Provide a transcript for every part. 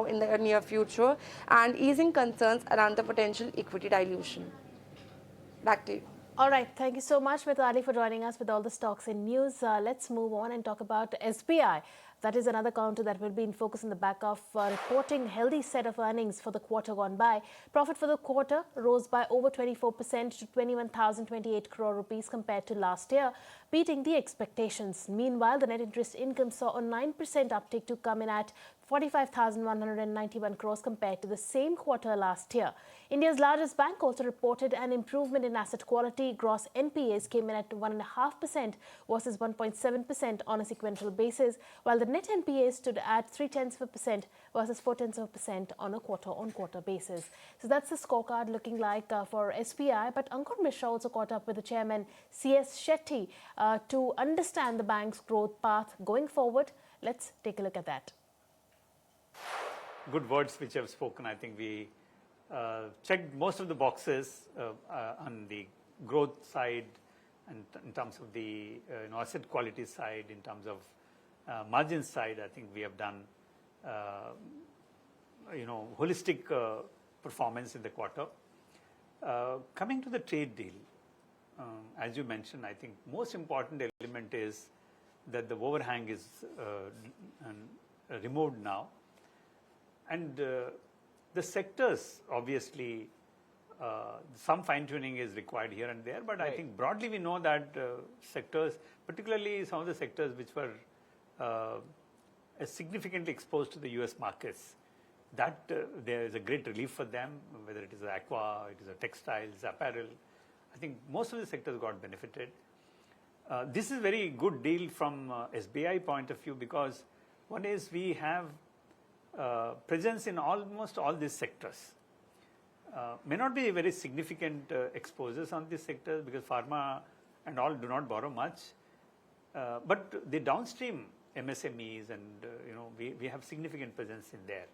now in the near future, and easing concerns around the potential equity dilution. Back to you. All right. Thank you so much, Mithali, for joining us with all the stocks and news. Let's move on and talk about SBI. That is another counter that will be in focus in the back of reporting healthy set of earnings for the quarter gone by. Profit for the quarter rose by over 24% to 21,028 crore rupees compared to last year, beating the expectations. Meanwhile, the net interest income saw a 9% uptick to come in at 45,191 crores compared to the same quarter last year. India's largest bank also reported an improvement in asset quality. Gross NPAs came in at 1.5% versus 1.7% on a sequential basis, while the net NPA stood at 0.3% versus 0.4% on a quarter-on-quarter basis. So that's the scorecard looking like for SBI. But Ankur Mishra also caught up with the chairman, C.S. Shetty, to understand the bank's growth path going forward. Let's take a look at that. Good words which I've spoken. I think we checked most of the boxes on the growth side, and in terms of the asset quality side, in terms of margin side. I think we have done holistic performance in the quarter. Coming to the trade deal, as you mentioned, I think most important element is that the overhang is removed now. And the sectors, obviously, some fine-tuning is required here and there, but right. I think broadly we know that sectors, particularly some of the sectors which were significantly exposed to the US markets, that there is a great relief for them, whether it is aqua, it is a textiles, apparel. I think most of the sectors got benefited. This is a very good deal from SBI point of view, because one is we have presence in almost all these sectors. May not be very significant exposures on these sectors, because pharma and all do not borrow much. But the downstream MSMEs and we have significant presence in there.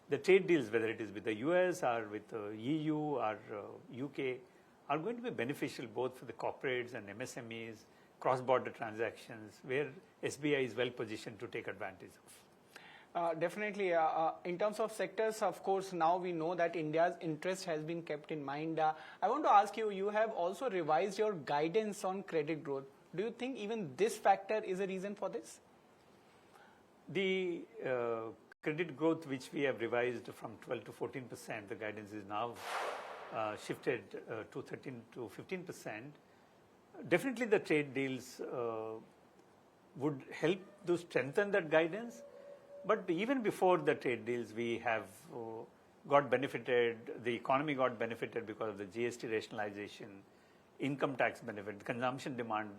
The trade deals, whether it is with the US or with EU or UK, are going to be beneficial both for the corporates and MSMEs, cross-border transactions, where SBI is well positioned to take advantage of. Definitely. In terms of sectors, of course, now we know that India's interest has been kept in mind. I want to ask you, you have also revised your guidance on credit growth. Do you think even this factor is a reason for this? The credit growth which we have revised from 12 to 14%, the guidance is now shifted to 13 to 15%. Definitely the trade deals would help to strengthen that guidance. But even before the trade deals, we have got benefited, the economy got benefited because of the GST rationalization, income tax benefit, consumption demand.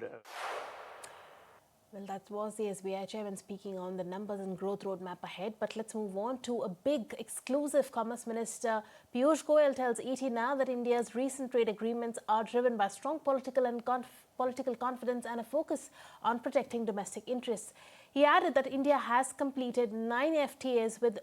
Well, that was the SBI chairman speaking on the numbers and growth roadmap ahead. But let's move on to a big exclusive. Commerce Minister Piyush Goyal tells ET Now that India's recent trade agreements are driven by strong political confidence and a focus on protecting domestic interests. He added that India has completed 9 FTAs with